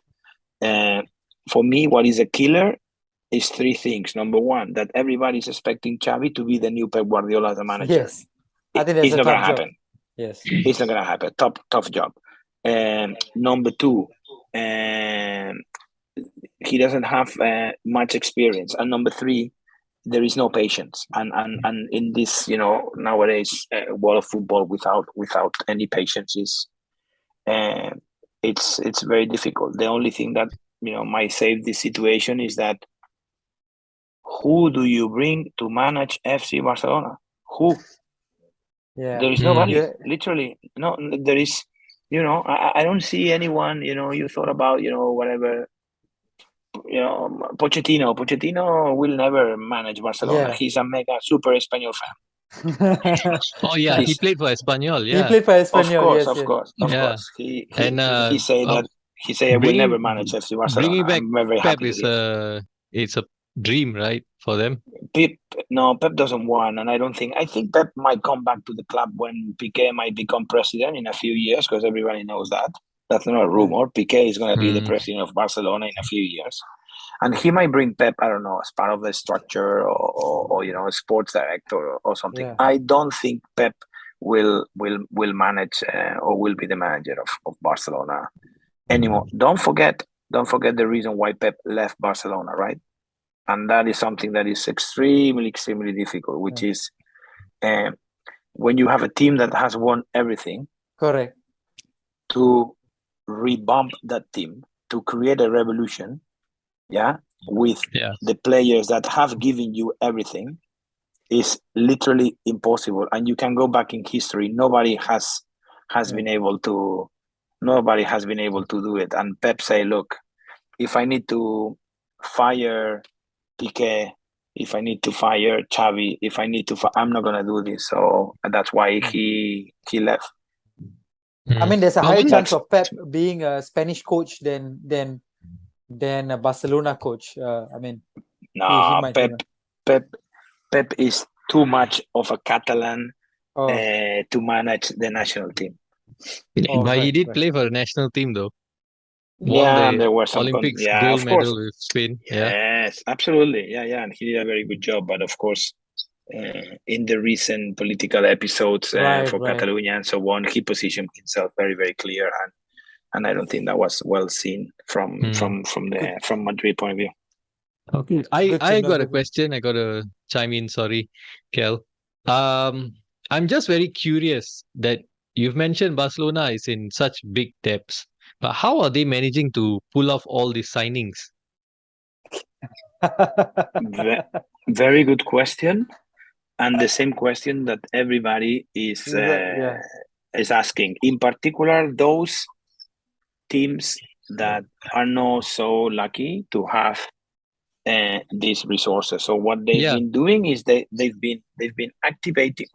for me, what is a killer is three things. Number one, that everybody's expecting Xavi to be the new Pep Guardiola as a manager. Yes, I think that's it's not going to job. happen. Yes, it's not going to happen. Tough job. Number two, he doesn't have much experience, and number three, there is no patience. And in this, nowadays world of football, without any patience is it's very difficult. The only thing that might save this situation is that who do you bring to manage FC Barcelona? Who? Yeah. There is nobody. Yeah. Literally, no. There is. I don't see anyone. You thought about whatever. Pochettino. Pochettino will never manage Barcelona. Yeah. He's a mega super Espanyol fan. Oh yeah, he He's played for Espanyol. He Yeah, played for of Espanyol. course, Yes. of Yes. course, of yeah. course. And He say that I will never manage FC Barcelona. bringing back I'm very Pep happy to is hear. it's a dream, right, for them. Pep doesn't want, and I think Pep might come back to the club when Piqué might become president in a few years, because everybody knows that. That's not a rumor. Piqué is going to be the president of Barcelona in a few years, and he might bring Pep, I don't know, as part of the structure, or a sports director or something. Yeah. I don't think Pep will manage or will be the manager of Barcelona anymore. Don't forget the reason why Pep left Barcelona, right? And that is something that is extremely, extremely difficult, which is when you have a team that has won everything. Correct. To revamp that team, to create a revolution, with the players that have given you everything, is literally impossible. And you can go back in history. Nobody has been able to. Nobody has been able to do it. And Pep say, "Look, if I need to fire Piqué, if I need to fire Xavi, if I need to, I'm not gonna do this." So that's why he left. I mean, there's a higher chance of Pep being a Spanish coach than a Barcelona coach. I mean, no, he might, Pep is too much of a Catalan Oh. to manage the national team. But he did play for the national team, though. Yeah, Won there the were some Olympics of gold course. medal with Spain. Yes, absolutely. Yeah, and he did a very good job. But of course, in the recent political episodes for Catalonia and so on, he positioned himself very, very clear, and I don't think that was well seen from Madrid point of view. Okay, I got a question. I got to chime in. Sorry, Kel. I'm just very curious that you've mentioned Barcelona is in such big debts, but how are they managing to pull off all these signings? Very good question, and the same question that everybody is asking. In particular, those teams that are not so lucky to have these resources. So what they've been doing is they've been activating.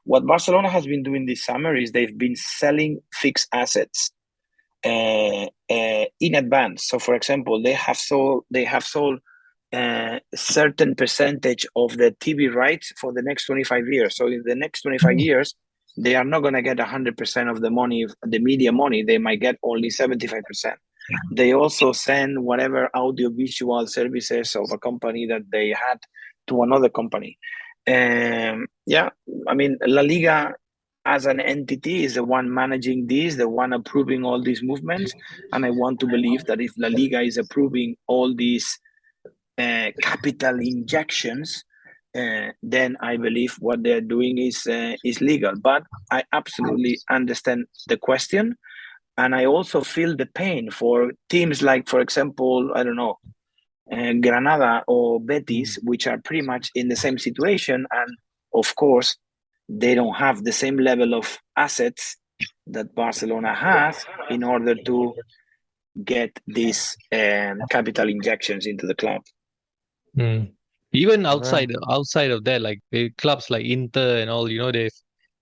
What Barcelona has been doing this summer is they've been selling fixed assets in advance. So, for example, they have sold a certain percentage of the TV rights for the next 25 years. So in the next 25 years, they are not going to get 100% of the money, the media money. They might get only 75%. They also send whatever audiovisual services of a company that they had to another company. I mean, La Liga as an entity is the one managing this, the one approving all these movements. And I want to believe that if La Liga is approving all these capital injections, then I believe what they're doing is legal. But I absolutely understand the question. And I also feel the pain for teams like, for example, I don't know, Granada or Betis, which are pretty much in the same situation. And of course, they don't have the same level of assets that Barcelona has in order to get these capital injections into the club. Even outside of that, like clubs like Inter and all,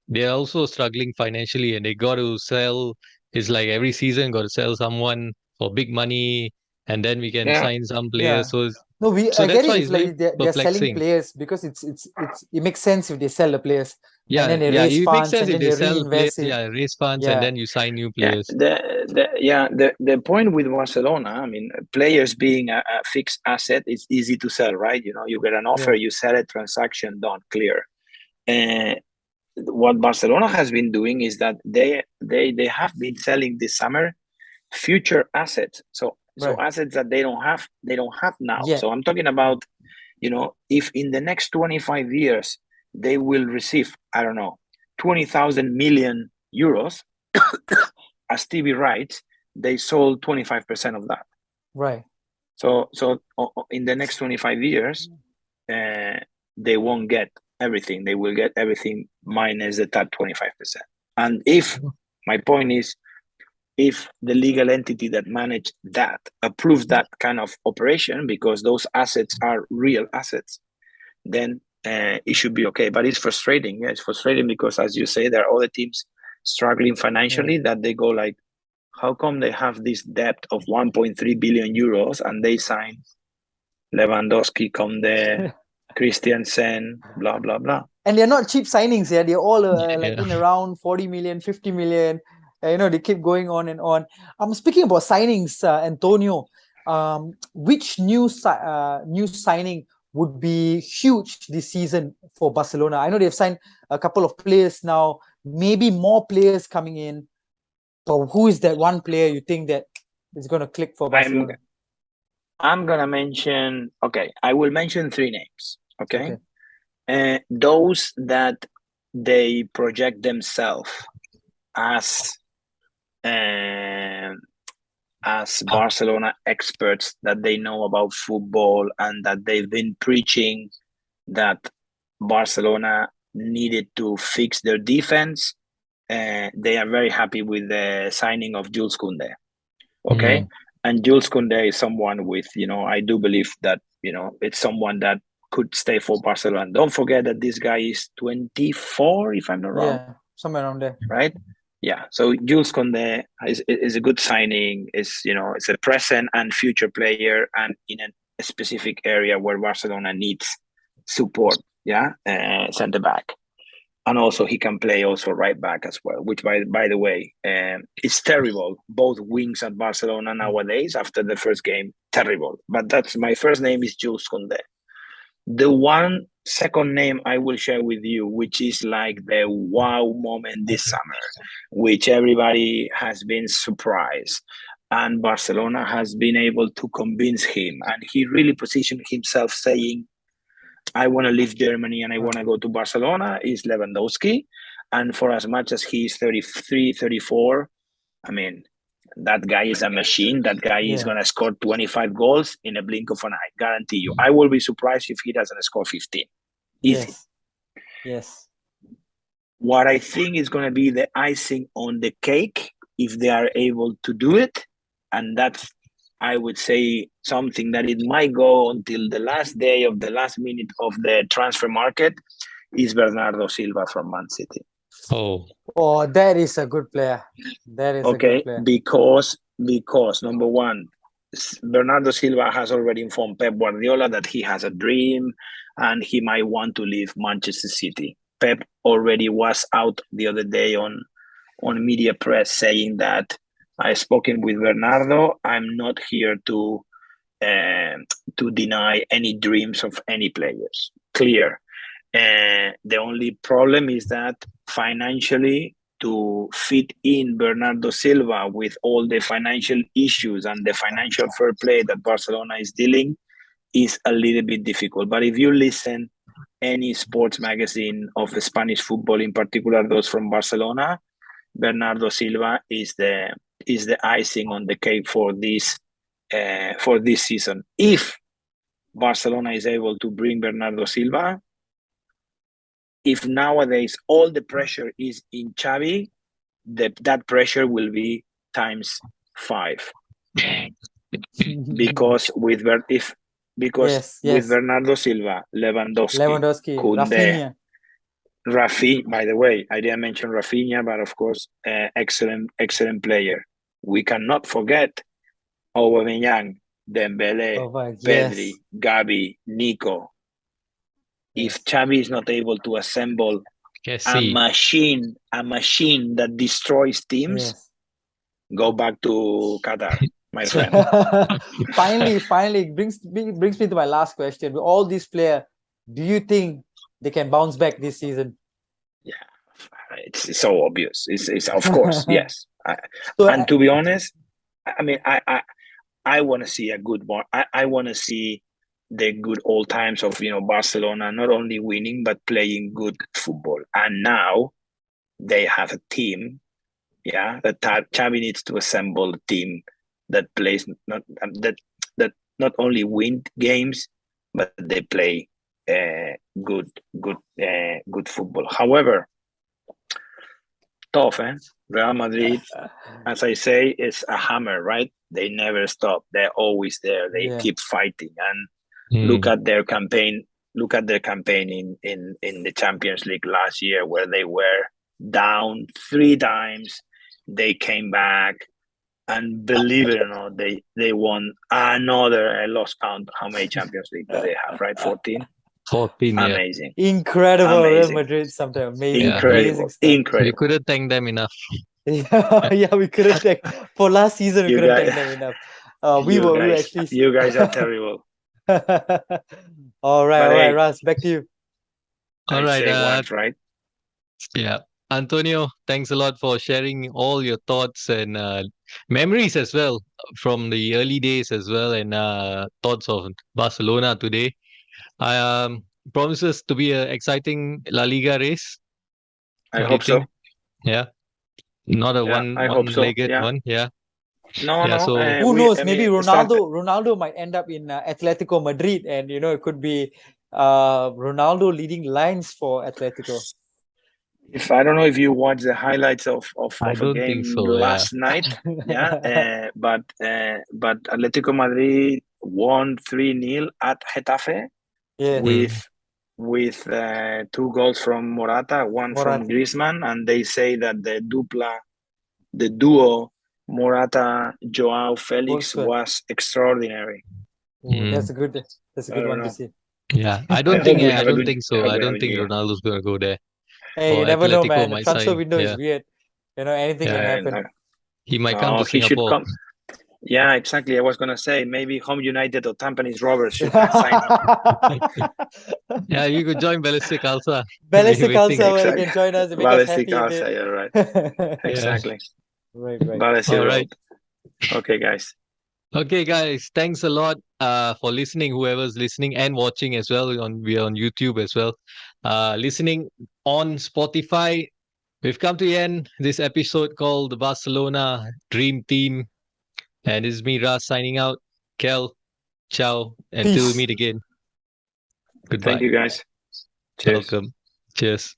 they're also struggling financially, and they got to sell. It's like every season got to sell someone for big money, and then we can sign some players. So I get it. It's very like they're selling players because it makes sense if they sell the players. And then they raise funds, and then they reinvest it. Raise funds, and then you sign new players. The point with Barcelona, I mean, players being a fixed asset, it's easy to sell, right? You get an offer, you sell it, transaction done, clear. What Barcelona has been doing is that they have been selling this summer future assets. So So Right. assets that they don't have now. Yeah. So I'm talking about, if in the next 25 years they will receive, I don't know, 20,000 million euros as TV rights, they sold 25% of that. Right. So in the next 25 years, they won't get everything. They will get everything minus the top 25%. And my point is, if the legal entity that managed that approves that kind of operation, because those assets are real assets, then it should be okay. But it's frustrating. Yeah, it's frustrating because, as you say, there are other teams struggling financially that they go like, how come they have this debt of 1.3 billion euros and they sign Lewandowski, Conde, Christiansen, blah, blah, blah. And they're not cheap signings. Yeah, they're all like Yeah. in around 40 million, 50 million. They keep going on and on. I'm speaking about signings, Antonio. Which new signing would be huge this season for Barcelona? I know they've signed a couple of players now, maybe more players coming in. But who is that one player you think that is going to click for Barcelona? I'm going to mention, I will mention 3 names, okay? Those that they project themselves as Barcelona experts, that they know about football and that they've been preaching that Barcelona needed to fix their defense. They are very happy with the signing of Jules Koundé. Okay. And Jules Koundé is someone with, I do believe that, it's someone that could stay for Barcelona. Don't forget that this guy is 24, if I'm not wrong. Yeah, somewhere around there. Right? Yeah. So Jules Koundé is a good signing. It's a present and future player, and in a specific area where Barcelona needs support. Yeah. Centre back. And also he can play also right back as well, which by the way, it's terrible. Both wings at Barcelona nowadays after the first game, terrible. But that's my first name is Jules Koundé. The second name I will share with you, which is like the wow moment this summer, which everybody has been surprised. And Barcelona has been able to convince him. And he really positioned himself saying, I want to leave Germany and I want to go to Barcelona, is Lewandowski. And for as much as he's 33, 34, I mean, that guy is a machine. That guy is going to score 25 goals in a blink of an eye, guarantee you. I will be surprised if he doesn't score 15. Easy. Yes. What I think is going to be the icing on the cake, if they are able to do it, and that's, I would say, something that it might go until the last day of the last minute of the transfer market, is Bernardo Silva from Man City. Oh, that is a good player. That is a good player. Because number one, Bernardo Silva has already informed Pep Guardiola that he has a dream and he might want to leave Manchester City. Pep already was out the other day on media press saying that I've spoken with Bernardo. I'm not here to deny any dreams of any players. Clear. The only problem is that financially, to fit in Bernardo Silva with all the financial issues and the financial fair play that Barcelona is dealing, is a little bit difficult. But if you listen any sports magazine of Spanish football, in particular those from Barcelona, Bernardo Silva is the icing on the cake for this season. If Barcelona is able to bring Bernardo Silva, if nowadays all the pressure is in Xavi, that pressure will be times 5. Because with Bernardo Silva, Lewandowski, Koundé, Rafinha. By the way, I didn't mention Rafinha, but of course, excellent player. We cannot forget Aubameyang, Dembele, Pedri, Gavi, Nico. If Xavi is not able to assemble a machine that destroys teams, go back to Qatar, my friend. finally brings me to my last question. With all these players, do you think they can bounce back this season? Yeah, it's so obvious. It's of course yes. And to be honest, I mean, I want to see a good one. I want to see the good old times of Barcelona, not only winning but playing good football. And now they have a team. Yeah, that Xavi needs to assemble a team that plays that not only win games but they play good football. However, tough, eh? Real Madrid, as I say, is a hammer, right? They never stop. They're always there. They keep fighting. And look at their campaign. Look at their campaign in the Champions League last year, where they were down 3 times. They came back, and believe it or not, they won another. I lost count how many Champions League that they have, right? 14. 14, yeah. Amazing. Incredible. Real Amazing. Madrid sometimes. Amazing. Incredible. Amazing stuff. We Incredible. couldn't thank them enough. Yeah, we couldn't thank for last season. We couldn't thank them enough. We were actually. You guys are terrible. All right, Ras, back to you. All right, say once, right? Yeah, Antonio, thanks a lot for sharing all your thoughts and memories as well from the early days as well, and thoughts of Barcelona today. Promises to be an exciting La Liga race. I What do you hope so. think? Yeah, not a I hope so. one-legged Yeah. one. Yeah. No, Yeah, no. so Who knows? Maybe Ronaldo might end up in Atletico Madrid, and it could be Ronaldo leading lines for Atletico. If I don't know if you watched the highlights of I a don't game think so. last night, but Atletico Madrid won 3-0 at Getafe Yeah. with 2 goals from Morata, one from Griezmann, and they say that the duo Morata Joao Felix was extraordinary. That's a good one to see. Yeah, I don't think so. I don't think Ronaldo's gonna go there. Hey, you never know, man. The transfer window is weird. Anything can happen. He might come to Singapore. Should come. Yeah, exactly. I was gonna say maybe Home United or Tampines Rovers should sign him. Yeah, you could join Ballistic Alsa. Ballistic Alsa, you can join us. Make Ballistic us happy. Alsa, you're right. Exactly. Right. Ballistic Road. Okay, guys. Okay, guys. Thanks a lot for listening. Whoever's listening and watching as well. We're on YouTube as well. Listening on Spotify. We've come to the end this episode called the Barcelona Dream Team. And this is me, Ras, signing out. Kel, ciao. Until we meet again. Goodbye. Thank you, guys. Cheers. Welcome. Cheers.